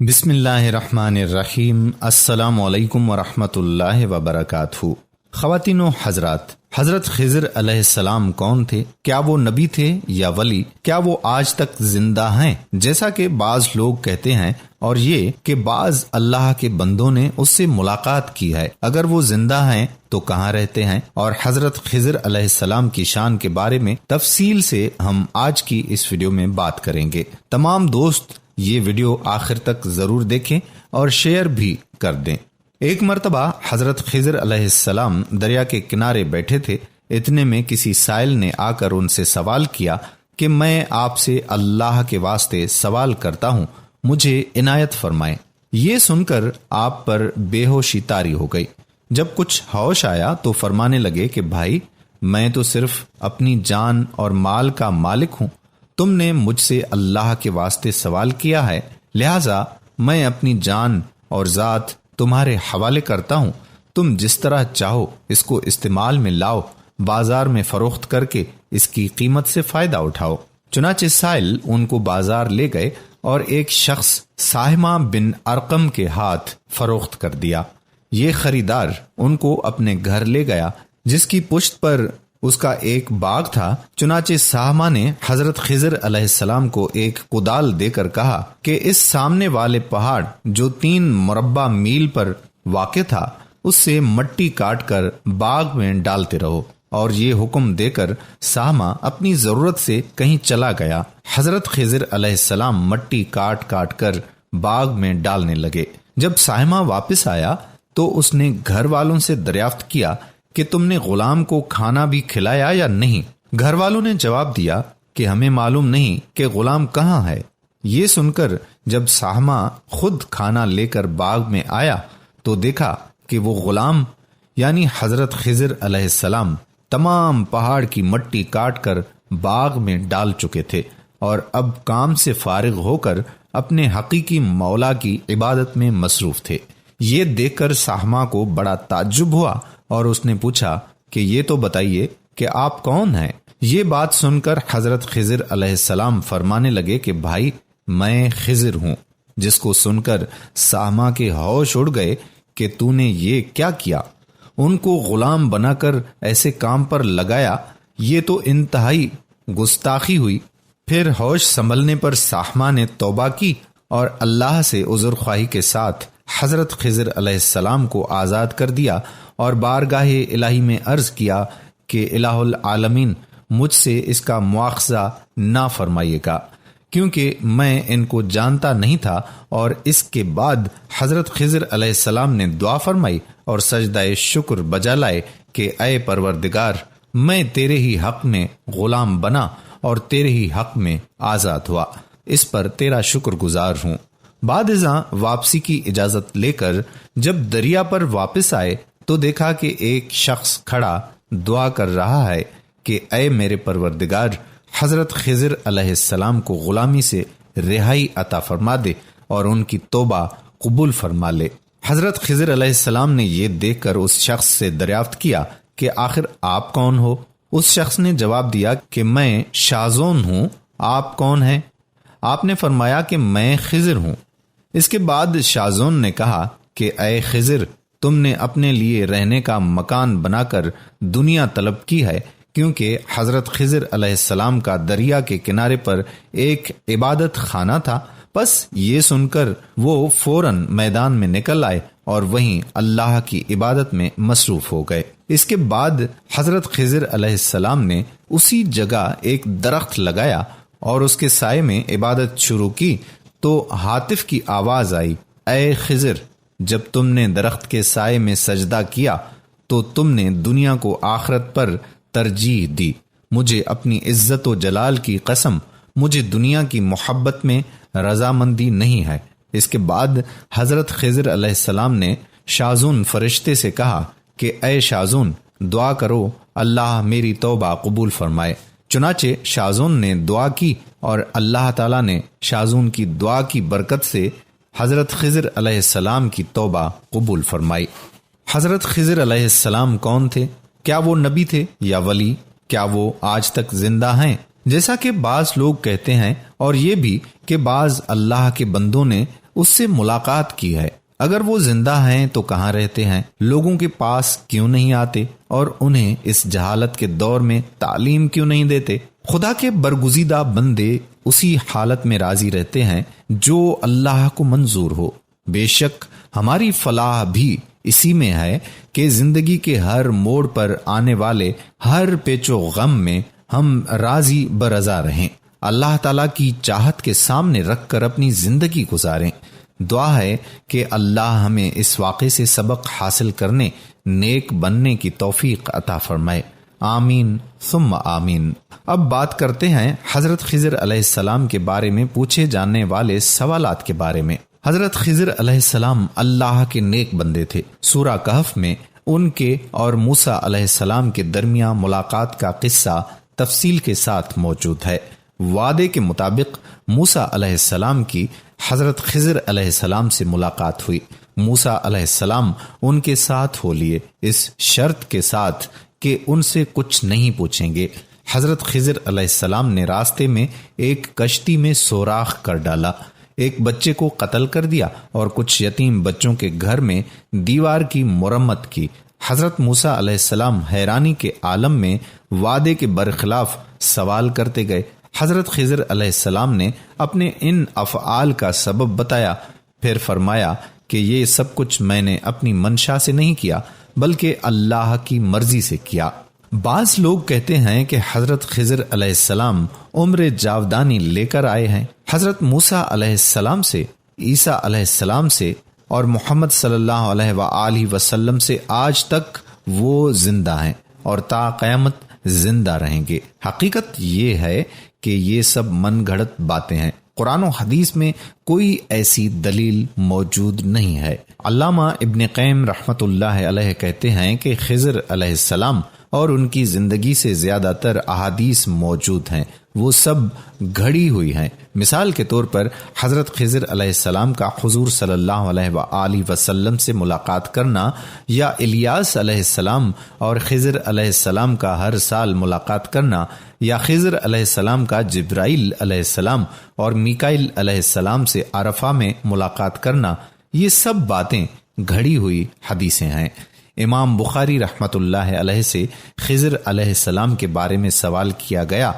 بسم اللہ الرحمن الرحیم۔ السلام علیکم ورحمۃ اللہ وبرکاتہ۔ خواتین و حضرات، حضرت خضر علیہ السلام کون تھے؟ کیا وہ نبی تھے یا ولی؟ کیا وہ آج تک زندہ ہیں جیسا کہ بعض لوگ کہتے ہیں، اور یہ کہ بعض اللہ کے بندوں نے اس سے ملاقات کی ہے؟ اگر وہ زندہ ہیں تو کہاں رہتے ہیں؟ اور حضرت خضر علیہ السلام کی شان کے بارے میں تفصیل سے ہم آج کی اس ویڈیو میں بات کریں گے۔ تمام دوست یہ ویڈیو آخر تک ضرور دیکھیں اور شیئر بھی کر دیں۔ ایک مرتبہ حضرت خضر علیہ السلام دریا کے کنارے بیٹھے تھے۔ اتنے میں کسی سائل نے آ کر ان سے سوال کیا کہ میں آپ سے اللہ کے واسطے سوال کرتا ہوں، مجھے عنایت فرمائیں۔ یہ سن کر آپ پر بے ہوشی طاری ہو گئی۔ جب کچھ ہوش آیا تو فرمانے لگے کہ بھائی، میں تو صرف اپنی جان اور مال کا مالک ہوں، تم نے مجھ سے اللہ کے واسطے سوال کیا ہے، لہذا میں اپنی جان اور ذات تمہارے حوالے کرتا ہوں۔ تم جس طرح چاہو اس کو استعمال میں لاؤ، بازار میں فروخت کر کے اس کی قیمت سے فائدہ اٹھاؤ۔ چنانچہ سائل ان کو بازار لے گئے اور ایک شخص ساہمہ بن ارقم کے ہاتھ فروخت کر دیا۔ یہ خریدار ان کو اپنے گھر لے گیا جس کی پشت پر اس کا ایک باغ تھا۔ چنانچہ ساہمہ نے حضرت خضر علیہ السلام کو ایک کدال دے کر کہا کہ اس سامنے والے پہاڑ جو 3 مربع میل پر واقع تھا، اس سے مٹی کاٹ کر باغ میں ڈالتے رہو، اور یہ حکم دے کر ساہمہ اپنی ضرورت سے کہیں چلا گیا۔ حضرت خضر علیہ السلام مٹی کاٹ کاٹ کر باغ میں ڈالنے لگے۔ جب ساہمہ واپس آیا تو اس نے گھر والوں سے دریافت کیا کہ تم نے غلام کو کھانا بھی کھلایا یا نہیں؟ گھر والوں نے جواب دیا کہ ہمیں معلوم نہیں کہ غلام کہاں ہے۔ یہ سن کر جب ساہمہ خود کھانا لے کر باغ میں آیا تو دیکھا کہ وہ غلام یعنی حضرت خضر علیہ السلام تمام پہاڑ کی مٹی کاٹ کر باغ میں ڈال چکے تھے، اور اب کام سے فارغ ہو کر اپنے حقیقی مولا کی عبادت میں مصروف تھے۔ یہ دیکھ کر ساہمہ کو بڑا تعجب ہوا اور اس نے پوچھا کہ یہ تو بتائیے کہ آپ کون ہیں؟ یہ بات سن کر حضرت خضر علیہ السلام فرمانے لگے کہ بھائی، میں خضر ہوں۔ جس کو سن کر ساہمہ کے ہوش اڑ گئے کہ تو نے یہ کیا کیا؟ ان کو غلام بنا کر ایسے کام پر لگایا، یہ تو انتہائی گستاخی ہوئی۔ پھر ہوش سنبھلنے پر ساہمہ نے توبہ کی اور اللہ سے عذر خواہی کے ساتھ حضرت خضر علیہ السلام کو آزاد کر دیا اور بارگاہ الہی میں عرض کیا کہ الہ العالمین مجھ سے اس کا مواخذہ نہ فرمائیے گا، کیونکہ میں ان کو جانتا نہیں تھا۔ اور اس کے بعد حضرت خضر علیہ السلام نے دعا فرمائی اور سجدہ شکر بجا لائے کہ اے پروردگار، میں تیرے ہی حق میں غلام بنا اور تیرے ہی حق میں آزاد ہوا، اس پر تیرا شکر گزار ہوں۔ بعد ازاں واپسی کی اجازت لے کر جب دریا پر واپس آئے تو دیکھا کہ ایک شخص کھڑا دعا کر رہا ہے کہ اے میرے پروردگار، حضرت خضر علیہ السلام کو غلامی سے رہائی عطا فرما دے اور ان کی توبہ قبول فرما لے۔ حضرت خضر علیہ السلام نے یہ دیکھ کر اس شخص سے دریافت کیا کہ آخر آپ کون ہو؟ اس شخص نے جواب دیا کہ میں شازون ہوں، آپ کون ہیں؟ آپ نے فرمایا کہ میں خضر ہوں۔ اس کے بعد شازون نے کہا کہ اے خضر، تم نے اپنے لیے رہنے کا مکان بنا کر دنیا طلب کی ہے، کیونکہ حضرت خضر علیہ السلام کا دریا کے کنارے پر ایک عبادت خانہ تھا۔ بس یہ سن کر وہ فوراً میدان میں نکل آئے اور وہیں اللہ کی عبادت میں مصروف ہو گئے۔ اس کے بعد حضرت خضر علیہ السلام نے اسی جگہ ایک درخت لگایا اور اس کے سائے میں عبادت شروع کی تو ہاتف کی آواز آئی، اے خضر، جب تم نے درخت کے سائے میں سجدہ کیا تو تم نے دنیا کو آخرت پر ترجیح دی۔ مجھے اپنی عزت و جلال کی قسم، مجھے دنیا کی محبت میں رضامندی نہیں ہے۔ اس کے بعد حضرت خضر علیہ السلام نے شازون فرشتے سے کہا کہ اے شازون، دعا کرو اللہ میری توبہ قبول فرمائے۔ چنانچہ شازون نے دعا کی اور اللہ تعالیٰ نے شازون کی دعا کی برکت سے حضرت خضر علیہ السلام کی توبہ قبول فرمائی۔ حضرت خضر علیہ السلام کون تھے؟ کیا وہ نبی تھے یا ولی؟ کیا وہ آج تک زندہ ہیں جیسا کہ بعض لوگ کہتے ہیں، اور یہ بھی کہ بعض اللہ کے بندوں نے اس سے ملاقات کی ہے؟ اگر وہ زندہ ہیں تو کہاں رہتے ہیں؟ لوگوں کے پاس کیوں نہیں آتے اور انہیں اس جہالت کے دور میں تعلیم کیوں نہیں دیتے؟ خدا کے برگزیدہ بندے اسی حالت میں راضی رہتے ہیں جو اللہ کو منظور ہو۔ بے شک ہماری فلاح بھی اسی میں ہے کہ زندگی کے ہر موڑ پر آنے والے ہر پیچ و غم میں ہم راضی برضا رہیں، اللہ تعالیٰ کی چاہت کے سامنے رکھ کر اپنی زندگی گزاریں۔ دعا ہے کہ اللہ ہمیں اس واقعے سے سبق حاصل کرنے، نیک بننے کی توفیق عطا فرمائے، آمین ثم آمین۔ اب بات کرتے ہیں حضرت خضر علیہ السلام کے بارے میں پوچھے جانے والے سوالات کے بارے میں۔ حضرت خضر علیہ السلام اللہ کے نیک بندے تھے۔ سورہ کہف میں ان کے اور موسیٰ علیہ السلام کے درمیان ملاقات کا قصہ تفصیل کے ساتھ موجود ہے۔ وعدے کے مطابق موسیٰ علیہ السلام کی حضرت خضر علیہ السلام سے ملاقات ہوئی۔ موسیٰ علیہ السلام ان کے ساتھ ہو لیے، اس شرط کے ساتھ کہ ان سے کچھ نہیں پوچھیں گے۔ حضرت خضر علیہ السلام نے راستے میں ایک کشتی میں سوراخ کر ڈالا، ایک بچے کو قتل کر دیا اور کچھ یتیم بچوں کے گھر میں دیوار کی مرمت کی۔ حضرت موسیٰ علیہ السلام حیرانی کے عالم میں وعدے کے برخلاف سوال کرتے گئے۔ حضرت خضر علیہ السلام نے اپنے ان افعال کا سبب بتایا، پھر فرمایا کہ یہ سب کچھ میں نے اپنی منشا سے نہیں کیا بلکہ اللہ کی مرضی سے کیا۔ بعض لوگ کہتے ہیں کہ حضرت خضر علیہ السلام عمر جاودانی لے کر آئے ہیں۔ حضرت موسیٰ علیہ السلام سے، عیسیٰ علیہ السلام سے اور محمد صلی اللہ علیہ وآلہ وسلم سے آج تک وہ زندہ ہیں اور تا قیامت زندہ رہیں گے۔ حقیقت یہ ہے کہ یہ سب من گھڑت باتیں ہیں، قرآن و حدیث میں کوئی ایسی دلیل موجود نہیں ہے۔ علامہ ابن قیم رحمۃ اللہ علیہ کہتے ہیں کہ خضر علیہ السلام اور ان کی زندگی سے زیادہ تر احادیث موجود ہیں، وہ سب گھڑی ہوئی ہیں۔ مثال کے طور پر حضرت خضر علیہ السلام کا حضور صلی اللہ علیہ وآلہ وسلم سے ملاقات کرنا، یا الیاس علیہ السلام اور خضر علیہ السلام کا ہر سال ملاقات کرنا، یا خضر علیہ السلام کا جبرائیل علیہ السلام اور میکائیل علیہ السلام سے عرفہ میں ملاقات کرنا، یہ سب باتیں گھڑی ہوئی حدیثیں ہیں۔ امام بخاری رحمۃ اللہ علیہ سے خضر علیہ السلام کے بارے میں سوال کیا گیا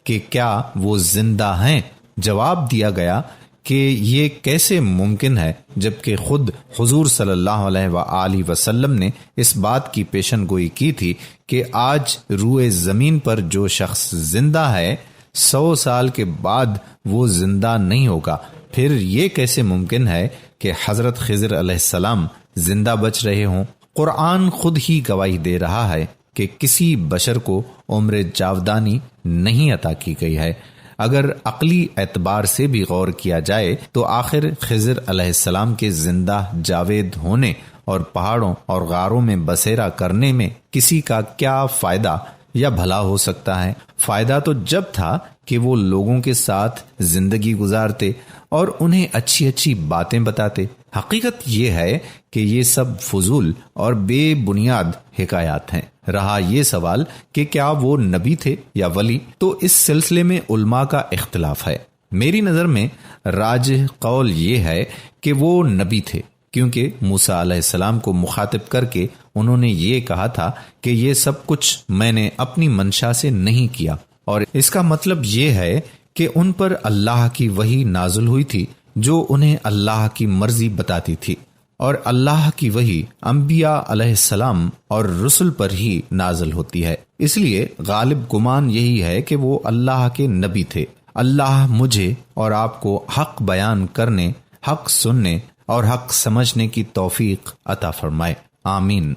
کہ کیا وہ زندہ ہیں؟ جواب دیا گیا کہ یہ کیسے ممکن ہے جبکہ خود حضور صلی اللہ علیہ وآلہ وسلم نے اس بات کی پیشن گوئی کی تھی کہ آج روئے زمین پر جو شخص زندہ ہے 100 سال کے بعد وہ زندہ نہیں ہوگا۔ پھر یہ کیسے ممکن ہے کہ حضرت خضر علیہ السلام زندہ بچ رہے ہوں؟ قرآن خود ہی گواہی دے رہا ہے کہ کسی بشر کو عمر جاودانی نہیں عطا کی گئی ہے۔ اگر عقلی اعتبار سے بھی غور کیا جائے تو آخر خضر علیہ السلام کے زندہ جاوید ہونے اور پہاڑوں اور غاروں میں بسیرا کرنے میں کسی کا کیا فائدہ یا بھلا ہو سکتا ہے؟ فائدہ تو جب تھا کہ وہ لوگوں کے ساتھ زندگی گزارتے اور انہیں اچھی اچھی باتیں بتاتے۔ حقیقت یہ ہے کہ یہ سب فضول اور بے بنیاد حکایات ہیں۔ رہا یہ سوال کہ کیا وہ نبی تھے یا ولی، تو اس سلسلے میں علماء کا اختلاف ہے۔ میری نظر میں راجح قول یہ ہے کہ وہ نبی تھے، کیونکہ موسیٰ علیہ السلام کو مخاطب کر کے انہوں نے یہ کہا تھا کہ یہ سب کچھ میں نے اپنی منشا سے نہیں کیا، اور اس کا مطلب یہ ہے کہ ان پر اللہ کی وحی نازل ہوئی تھی جو انہیں اللہ کی مرضی بتاتی تھی، اور اللہ کی وحی انبیاء علیہ السلام اور رسل پر ہی نازل ہوتی ہے۔ اس لیے غالب گمان یہی ہے کہ وہ اللہ کے نبی تھے۔ اللہ مجھے اور آپ کو حق بیان کرنے، حق سننے اور حق سمجھنے کی توفیق عطا فرمائے، آمین۔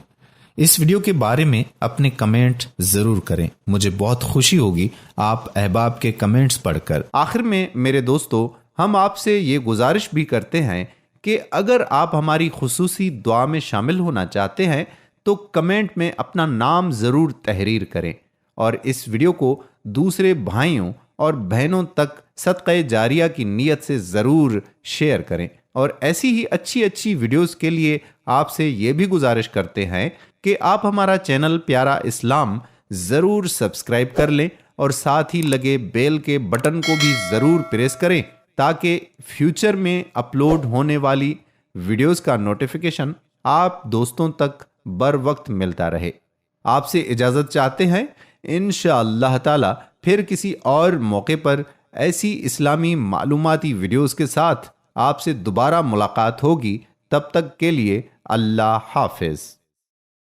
اس ویڈیو کے بارے میں اپنے کمنٹ ضرور کریں، مجھے بہت خوشی ہوگی آپ احباب کے کمنٹس پڑھ کر۔ آخر میں میرے دوستو، ہم آپ سے یہ گزارش بھی کرتے ہیں کہ اگر آپ ہماری خصوصی دعا میں شامل ہونا چاہتے ہیں تو کمنٹ میں اپنا نام ضرور تحریر کریں، اور اس ویڈیو کو دوسرے بھائیوں اور بہنوں تک صدقہ جاریہ کی نیت سے ضرور شیئر کریں۔ اور ایسی ہی اچھی اچھی ویڈیوز کے لیے آپ سے یہ بھی گزارش کرتے ہیں کہ آپ ہمارا چینل پیارا اسلام ضرور سبسکرائب کر لیں اور ساتھ ہی لگے بیل کے بٹن کو بھی ضرور پریس کریں تاکہ فیوچر میں اپلوڈ ہونے والی ویڈیوز کا نوٹیفیکیشن آپ دوستوں تک بر وقت ملتا رہے۔ آپ سے اجازت چاہتے ہیں، انشاءاللہ تعالی پھر کسی اور موقع پر ایسی اسلامی معلوماتی ویڈیوز کے ساتھ آپ سے دوبارہ ملاقات ہوگی۔ تب تک کے لیے اللہ حافظ۔